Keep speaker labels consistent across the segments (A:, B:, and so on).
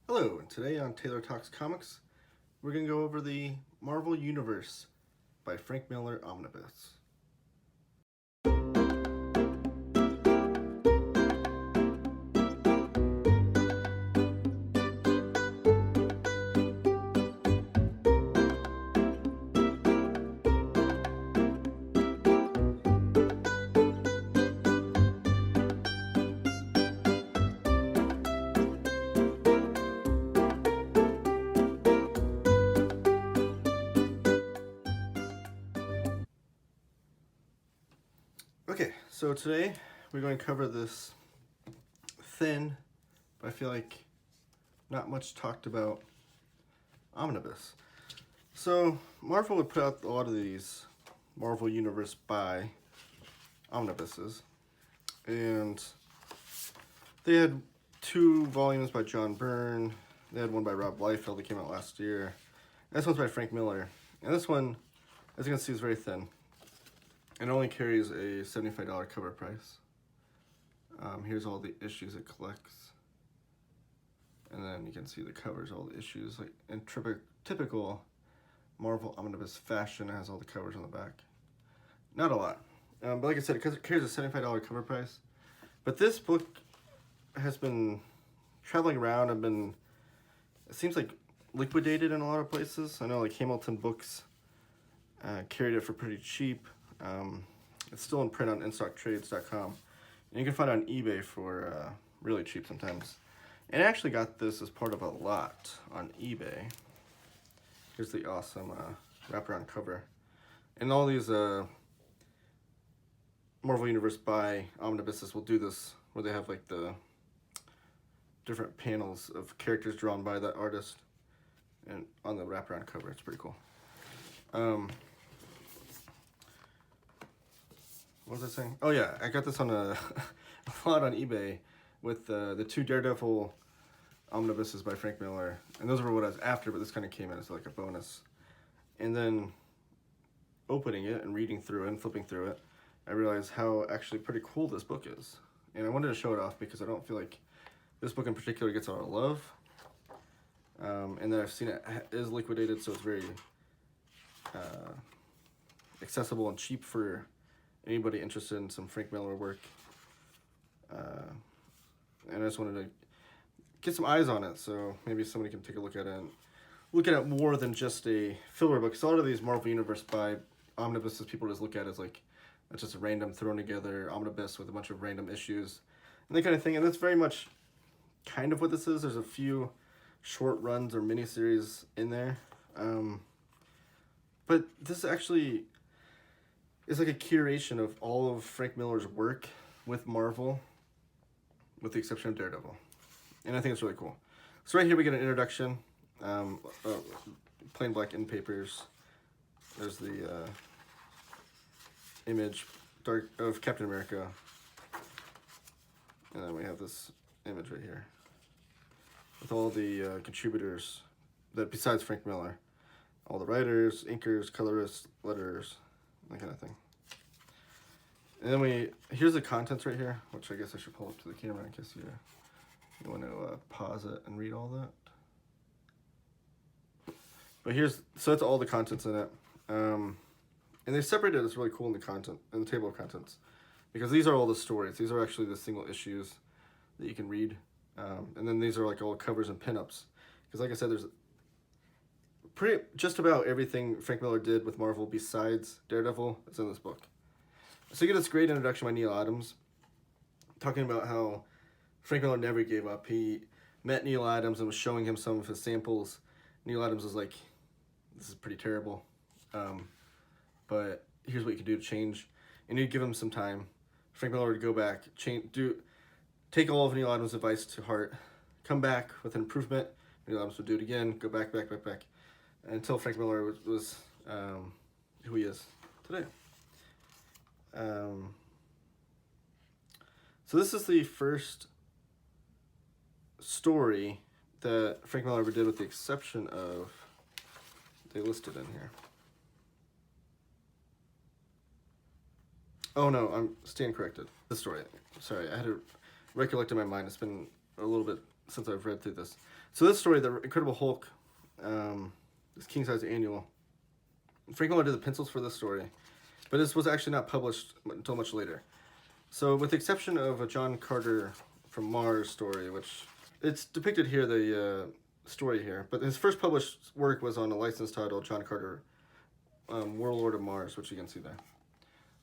A: Hello, and today on Taylor Talks Comics, we're going to go over the Marvel Universe by Frank Miller Omnibus. Okay, so today we're going to cover this thin, but I feel like not much talked about Omnibus. So Marvel would put out a lot of these Marvel Universe by omnibuses, and they had 2 volumes by John Byrne. They had one by Rob Liefeld that came out last year. And this one's by Frank Miller, and this one, as you can see, is very thin. It only carries a $75 cover price. Here's all the issues it collects. And then you can see the covers, all the issues. Like in typical Marvel Omnibus fashion, it has all the covers on the back. Not a lot. But like I said, it carries a $75 cover price. But this book has been traveling around and been, it seems like, liquidated in a lot of places. I know like Hamilton Books carried it for pretty cheap. It's still in print on InStockTrades.com, and you can find it on eBay for really cheap sometimes. And I actually got this as part of a lot on eBay. Here's the awesome wraparound cover. And all these Marvel Universe by omnibuses will do this, where they have like the different panels of characters drawn by that artist and on the wraparound cover. It's pretty cool. What was I saying? Oh yeah, I got this on a lot on eBay with the 2 Daredevil omnibuses by Frank Miller, and those were what I was after, but this kind of came in as like a bonus. And then opening it and reading through it and flipping through it, I realized how actually pretty cool this book is. And I wanted to show it off because I don't feel like this book in particular gets a lot of love. And then I've seen it is liquidated, so it's very accessible and cheap for anybody interested in some Frank Miller work. And I just wanted to get some eyes on it, so maybe somebody can take a look at it and look at it more than just a filler book. Because a lot of these Marvel Universe by omnibuses, people just look at it as like, it's just a random thrown together omnibus with a bunch of random issues and that kind of thing. And that's very much kind of what this is. There's a few short runs or miniseries in there. But this actually is like a curation of all of Frank Miller's work with Marvel, with the exception of Daredevil. And I think it's really cool. So right here we get an introduction, plain black end papers. There's the image of Captain America. And then we have this image right here with all the contributors that besides Frank Miller. All the writers, inkers, colorists, letters, that kind of thing. And then here's the contents right here, which I guess I should pull up to the camera in case you want to pause it and read all that. But so that's all the contents in it. And they separated it. It's really cool in the table of contents, because these are all the stories. These are actually the single issues that you can read. And then these are like all covers and pinups. Because like I said, there's just about everything Frank Miller did with Marvel besides Daredevil is in this book. So you get this great introduction by Neil Adams, talking about how Frank Miller never gave up. He met Neil Adams and was showing him some of his samples. Neil Adams was like, this is pretty terrible, but here's what you can do to change. And he'd give him some time. Frank Miller would go back, take all of Neil Adams' advice to heart, come back with an improvement. Neil Adams would do it again, go back, until Frank Miller was who he is today. So this is the first story that Frank Miller ever did, with the exception of, they listed in here. Oh no, I'm stand corrected. The story. Sorry, I had to recollect in my mind. It's been a little bit since I've read through this. So this story, the Incredible Hulk, this king size annual. Frank Miller did the pencils for this story, but this was actually not published until much later. So with the exception of a John Carter from Mars story, which it's depicted here, the story here, but his first published work was on a license title, John Carter, Warlord of Mars, which you can see there.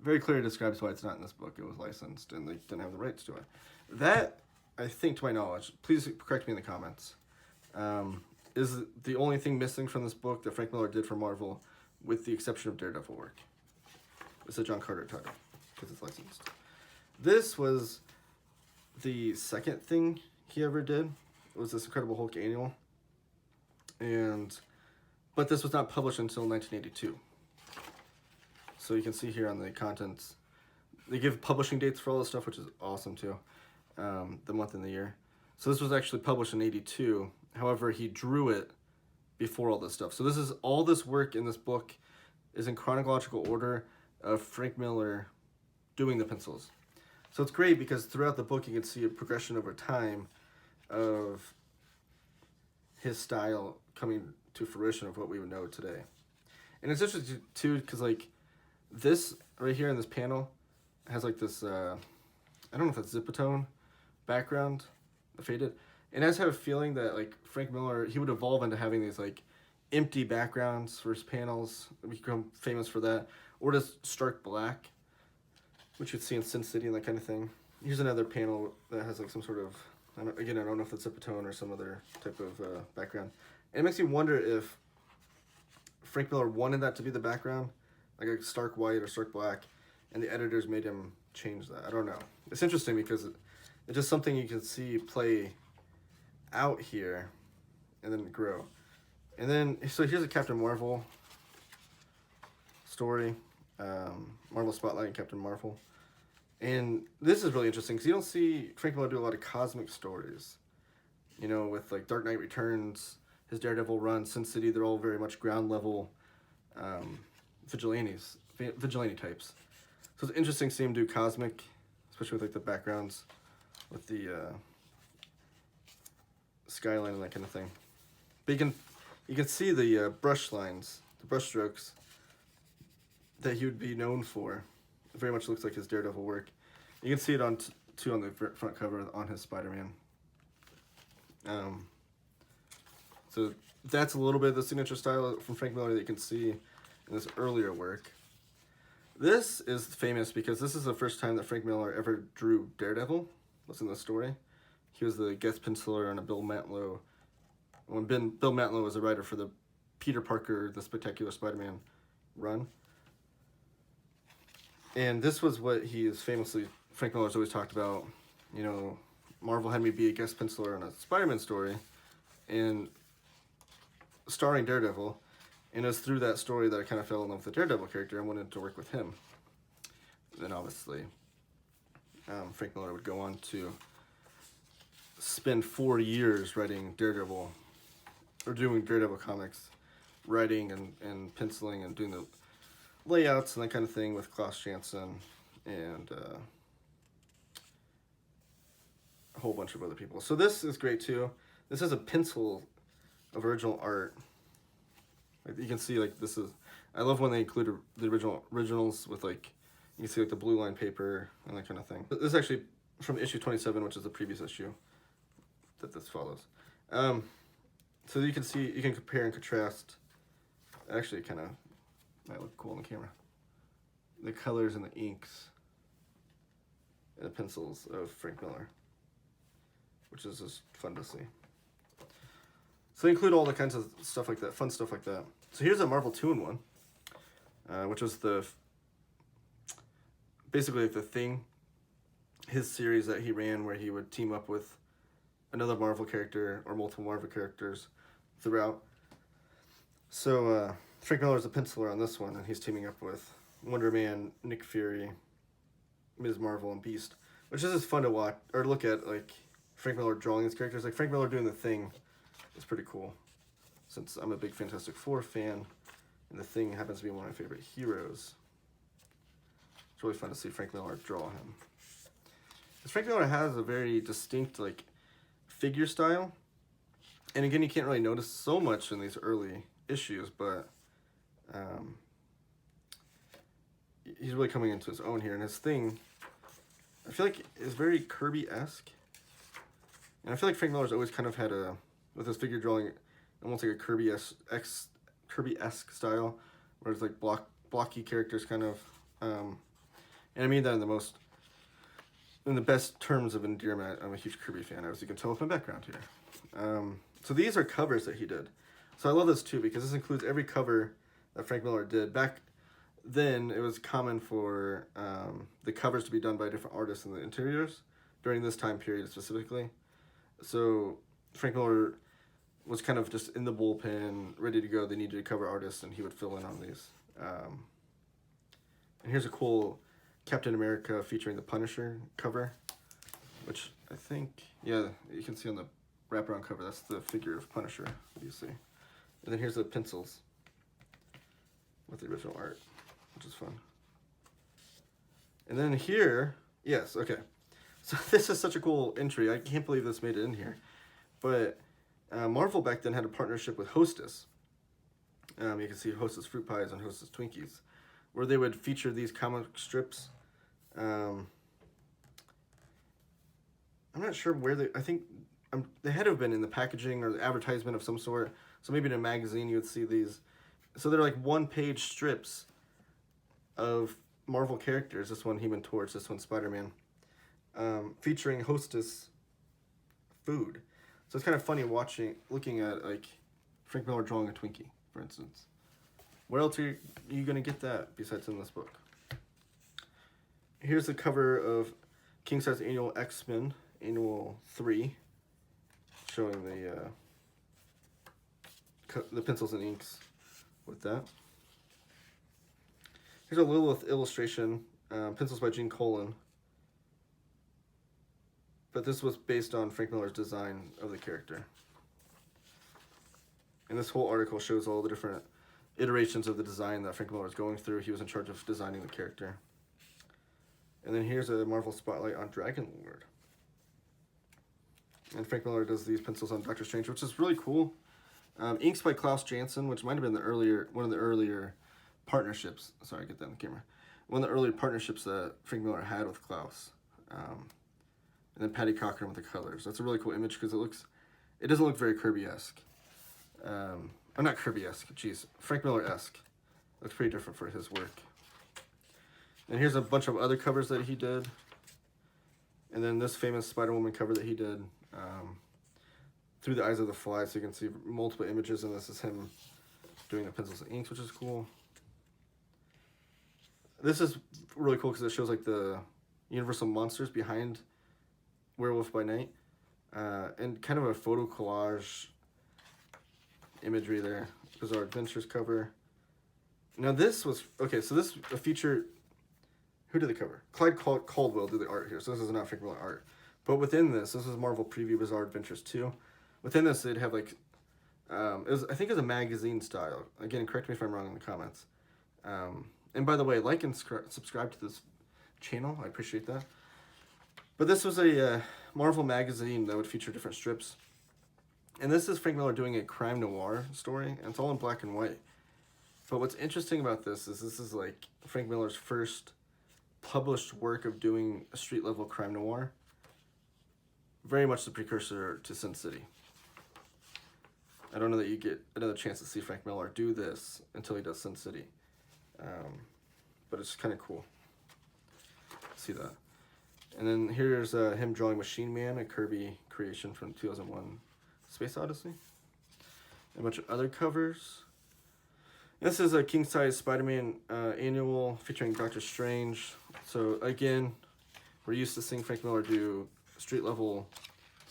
A: Very clearly describes why it's not in this book. It was licensed and they didn't have the rights to it. That, I think, to my knowledge, please correct me in the comments, is the only thing missing from this book that Frank Miller did for Marvel, with the exception of Daredevil work. It's a John Carter title, because it's licensed. This was the second thing he ever did. It was this Incredible Hulk annual. But this was not published until 1982. So you can see here on the contents, they give publishing dates for all this stuff, which is awesome too, the month and the year. So this was actually published in 82. However, he drew it before all this stuff. So this is all this work in this book is in chronological order of Frank Miller doing the pencils. So it's great because throughout the book you can see a progression over time of his style coming to fruition of what we would know today. And it's interesting too because like this right here in this panel has like this I don't know if that's Zipatone background, faded. And I just have a feeling that like Frank Miller, he would evolve into having these like empty backgrounds for his panels. We become famous for that. Or just stark black, which you'd see in Sin City and that kind of thing. Here's another panel that has like some sort of, I don't know if it's Zipatone or some other type of background. And it makes me wonder if Frank Miller wanted that to be the background, like a stark white or stark black, and the editors made him change that. I don't know. It's interesting because it's just something you can see play out here and then grow. And then, so here's a Captain Marvel story. Marvel Spotlight and Captain Marvel. And this is really interesting because you don't see Frank Miller do a lot of cosmic stories. You know, with like Dark Knight Returns, his Daredevil run, Sin City, they're all very much ground level vigilante types. So it's interesting to see him do cosmic, especially with like the backgrounds, with the skyline and that kind of thing. But you can see the brush lines, the brush strokes that he would be known for. It very much looks like his Daredevil work. You can see it on too on the front cover on his Spider-Man. So that's a little bit of the signature style from Frank Miller that you can see in this earlier work. This is famous because this is the first time that Frank Miller ever drew Daredevil. What's in the story? He was the guest penciler on a Bill Mantlo. When Bill Mantlo was a writer for the Peter Parker, the Spectacular Spider-Man run. And this was what he is famously, Frank Miller's always talked about, you know, Marvel had me be a guest penciler on a Spider-Man story, and starring Daredevil, and it was through that story that I kind of fell in love with the Daredevil character and wanted to work with him. Then obviously, Frank Miller would go on to spend 4 years writing Daredevil, or doing Daredevil comics, writing and penciling and doing the layouts and that kind of thing with Klaus Janson and a whole bunch of other people. So this is great too. This is a pencil of original art. Like you can see, like this is, I love when they include the originals with like, you can see like the blue line paper and that kind of thing. This is actually from issue 27, which is the previous issue that this follows. So you can see, you can compare and contrast. Actually, kind of might look cool on the camera. The colors and the inks and the pencils of Frank Miller, which is just fun to see. So they include all the kinds of stuff like that, fun stuff like that. So here's a Marvel 2-in-1, which was basically like the Thing, his series that he ran where he would team up with another Marvel character or multiple Marvel characters throughout. So Frank Miller is a penciler on this one, and he's teaming up with Wonder Man, Nick Fury, Ms. Marvel, and Beast, which is just fun to watch or look at. Like Frank Miller drawing these characters, like Frank Miller doing the Thing, is pretty cool. Since I'm a big Fantastic Four fan, and the Thing happens to be one of my favorite heroes, it's really fun to see Frank Miller draw him. Because Frank Miller has a very distinct like figure style. And again, you can't really notice so much in these early issues, but he's really coming into his own here. And his thing, I feel like, is very Kirby-esque. And I feel like Frank Miller's always kind of had with his figure drawing, almost like a Kirby-esque style, where it's like blocky characters kind of. And I mean that in the best terms of endearment. I'm a huge Kirby fan, as you can tell with my background here. So these are covers that he did. So I love this too, because this includes every cover that Frank Miller did. Back then, it was common for the covers to be done by different artists in the interiors during this time period specifically. So Frank Miller was kind of just in the bullpen, ready to go. They needed a cover artist, and he would fill in on these. And here's a cool Captain America featuring the Punisher cover, which I think, yeah, you can see on the wraparound cover. That's the figure of Punisher, you see. And then here's the pencils with the original art, which is fun. And then here, yes, okay. So this is such a cool entry. I can't believe this made it in here. But Marvel back then had a partnership with Hostess. You can see Hostess Fruit Pies and Hostess Twinkies, where they would feature these comic strips. I'm not sure where I think they had to have been in the packaging or the advertisement of some sort. So maybe in a magazine you would see these. So they're like one-page strips of Marvel characters. This one Human Torch, this one Spider-Man, featuring Hostess food. So it's kind of funny looking at like Frank Miller drawing a Twinkie, for instance. Where else are you going to get that besides in this book? Here's the cover of King Size Annual X-Men, Annual 3, showing the pencils and inks with that. Here's a Lilith illustration, pencils by Gene Colan. But this was based on Frank Miller's design of the character. And this whole article shows all the different iterations of the design that Frank Miller was going through. He was in charge of designing the character. And then here's a Marvel spotlight on Dragon Lord. And Frank Miller does these pencils on Doctor Strange, which is really cool. Inks by Klaus Janson, which might have been one of the earlier partnerships. Sorry, get that on the camera. One of the earlier partnerships that Frank Miller had with Klaus. And then Patty Cochran with the colors. That's a really cool image because it doesn't look very Kirby-esque. I'm not Kirby-esque, geez, Frank Miller-esque. Looks pretty different for his work. And here's a bunch of other covers that he did. And then this famous Spider-Woman cover that he did, Through the Eyes of the Fly, so you can see multiple images, and this is him doing the pencils and inks, which is cool. This is really cool because it shows like the Universal monsters behind Werewolf by Night, and kind of a photo collage imagery there. Bizarre Adventures cover. Now this was, okay, so this a feature, who did the cover? Clyde Caldwell did the art here, so this is not Frank Miller art. But within this is Marvel Preview Bizarre Adventures 2. Within this, they'd have like, I think it was a magazine style. Again, correct me if I'm wrong in the comments. And by the way, like and subscribe to this channel. I appreciate that. But this was a Marvel magazine that would feature different strips. And this is Frank Miller doing a crime noir story, and it's all in black and white. But what's interesting about this is like Frank Miller's first published work of doing a street-level crime noir. Very much the precursor to Sin City. I don't know that you get another chance to see Frank Miller do this until he does Sin City. But it's kind of cool. See that. And then here's him drawing Machine Man, a Kirby creation from 2001 Space Odyssey. And a bunch of other covers. This is a king-size Spider-Man annual featuring Doctor Strange. So again, we're used to seeing Frank Miller do street-level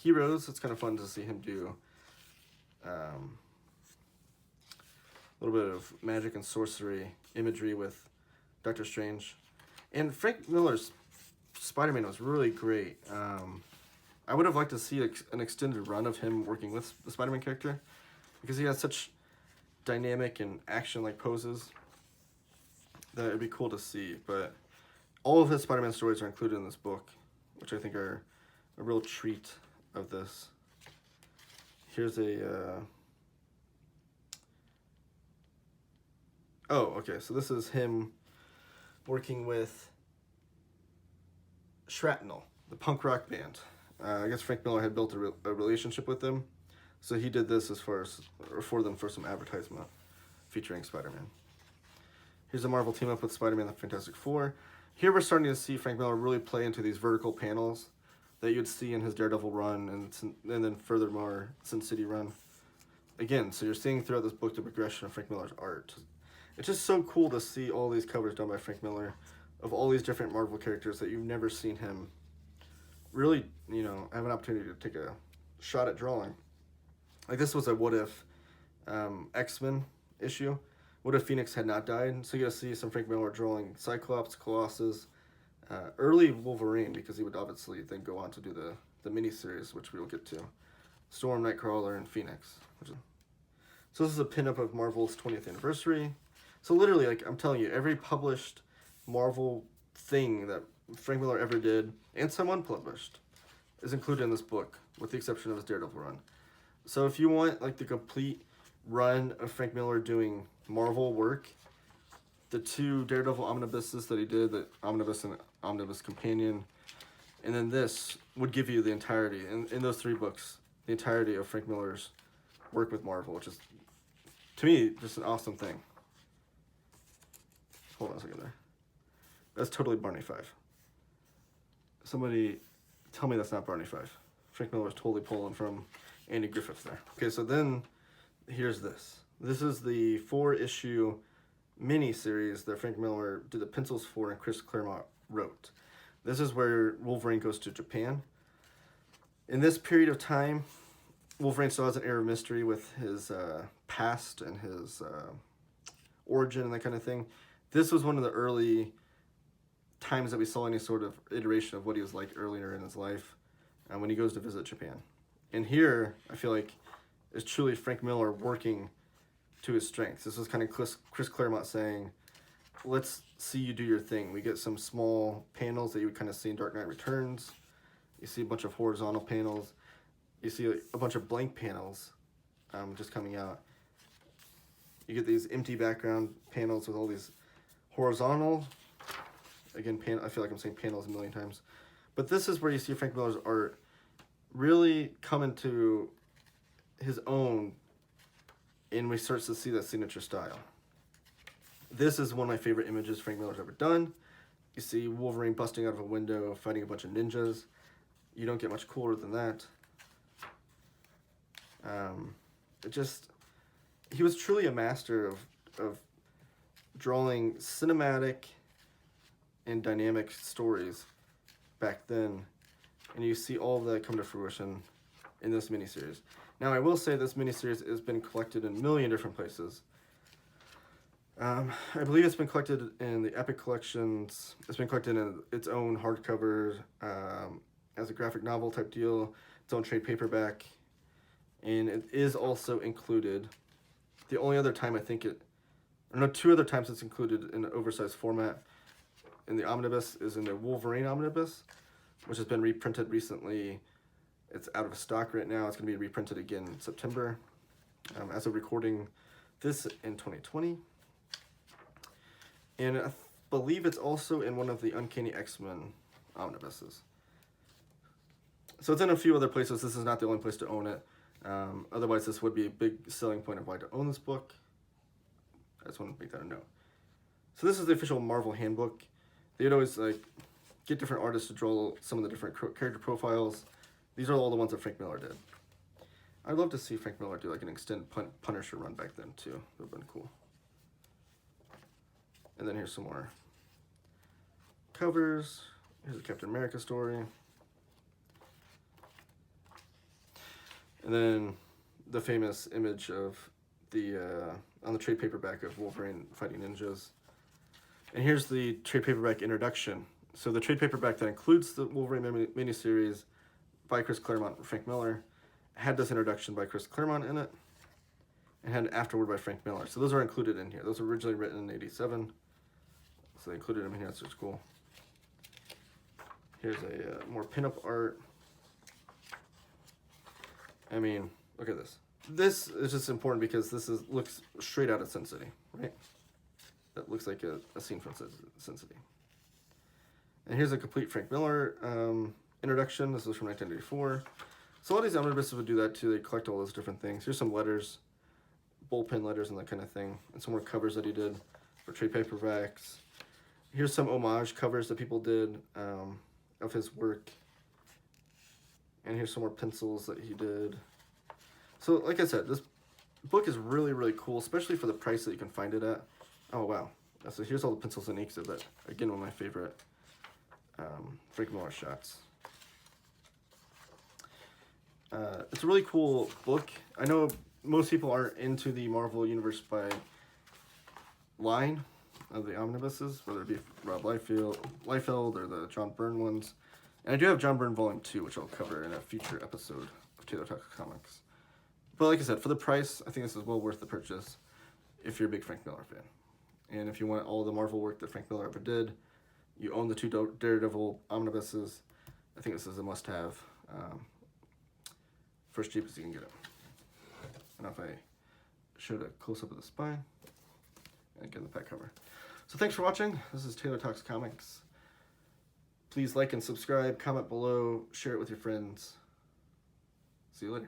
A: heroes. It's kind of fun to see him do a little bit of magic and sorcery imagery with Doctor Strange. And Frank Miller's Spider-Man was really great. I would have liked to see an extended run of him working with the Spider-Man character because he has such dynamic and action-like poses that it'd be cool to see. But all of his Spider-Man stories are included in this book, which I think are a real treat of this. here's a, oh, okay, so this is him working with Shrapnel, the punk rock band. I guess Frank Miller had built a relationship with them, so he did this as far as, or for them for some advertisement featuring Spider-Man. Here's a Marvel team up with Spider-Man and the Fantastic Four. Here we're starting to see Frank Miller really play into these vertical panels that you'd see in his Daredevil run and then furthermore Sin City run. Again, so you're seeing throughout this book the progression of Frank Miller's art. It's just so cool to see all these covers done by Frank Miller of all these different Marvel characters that you've never seen him really, you know, have an opportunity to take a shot at drawing. Like this was a What If X-Men issue. What if Phoenix had not died? So you get to see some Frank Miller drawing Cyclops, Colossus, early Wolverine, because he would obviously then go on to do the miniseries, which we will get to. Storm, Nightcrawler, and Phoenix. So this is a pinup of Marvel's 20th anniversary. So literally, like I'm telling you, every published Marvel thing that Frank Miller ever did, and some unpublished, is included in this book, with the exception of his Daredevil run. So if you want like the complete run of Frank Miller doing Marvel work, the two Daredevil omnibuses that he did, the Omnibus and Omnibus Companion, and then this would give you the entirety, in those three books, the entirety of Frank Miller's work with Marvel, which is, to me, just an awesome thing. Hold on a second there. That's totally Barney 5. Somebody tell me that's not Barney 5. Frank Miller was totally pulling from Andy Griffith there. Okay, so then here's this. This is the 4-issue mini-series that Frank Miller did the pencils for and Chris Claremont wrote. This is where Wolverine goes to Japan. In this period of time, Wolverine still has an air of mystery with his past and his origin and that kind of thing. This was one of the early times that we saw any sort of iteration of what he was like earlier in his life when he goes to visit Japan. And here, I feel like, is truly Frank Miller working to his strengths. This was kind of Chris Claremont saying, let's see you do your thing. We get some small panels that you would kind of see in Dark Knight Returns. You see a bunch of horizontal panels. You see a bunch of blank panels just coming out. You get these empty background panels with all these horizontal, again, I feel like I'm saying panels a million times. But this is where you see Frank Miller's art really come into his own, and we start to see that signature style. This is one of my favorite images Frank Miller's ever done. You see Wolverine busting out of a window, fighting a bunch of ninjas. You don't get much cooler than that. He was truly a master of drawing cinematic and dynamic stories back then. And you see all of that come to fruition in this miniseries. Now, I will say this miniseries has been collected in a million different places. I believe it's been collected in the Epic collections. It's been collected in its own hardcover, as a graphic novel type deal, its own trade paperback. And it is also included, the only other time I think two other times it's included in an oversized format in the Omnibus is in the Wolverine Omnibus, which has been reprinted recently. It's out of stock right now. It's going to be reprinted again in September, as of recording this in 2020. And I believe it's also in one of the Uncanny X-Men omnibuses. So it's in a few other places. This is not the only place to own it. Otherwise, this would be a big selling point of why to own this book. I just want to make that a note. So this is the official Marvel Handbook. They'd always get different artists to draw some of the different character profiles. These are all the ones that Frank Miller did. I'd love to see Frank Miller do an extended Punisher run back then too. That would have been cool. And then here's some more covers. Here's a Captain America story. And then the famous image of on the trade paperback of Wolverine fighting ninjas. And here's the trade paperback introduction. So the trade paperback that includes the Wolverine miniseries by Chris Claremont and Frank Miller had this introduction by Chris Claremont in it, and had an afterword by Frank Miller. So those are included in here. Those were originally written in '87, so they included them in here. That's just cool. Here's a more pinup art. I mean, look at this. This is just important because looks straight out of Sin City, right? That looks like a scene from Sin City. And here's a complete Frank Miller introduction. This is from 1984. So a lot of these omnibuses would do that too. They collect all those different things. Here's some letters, bullpen letters and that kind of thing, and some more covers that he did for trade paperbacks. Here's some homage covers that people did of his work. And here's some more pencils that he did. So, like I said, this book is really, really cool, especially for the price that you can find it at. Oh, wow. So here's all the pencils and inks of it. Again, one of my favorite Frank Miller shots. It's a really cool book. I know most people aren't into the Marvel Universe by line of the omnibuses, whether it be Rob Liefeld or the John Byrne ones. And I do have John Byrne Volume 2, which I'll cover in a future episode of Taylor Talks Comics. But like I said, for the price, I think this is well worth the purchase if you're a big Frank Miller fan. And if you want all the Marvel work that Frank Miller ever did, you own the 2 Daredevil omnibuses, I think this is a must-have. For as cheap as you can get it. I don't know if I showed a close-up of the spine. And again, the back cover. So thanks for watching. This is Taylor Talks Comics. Please like and subscribe, comment below, share it with your friends. See you later.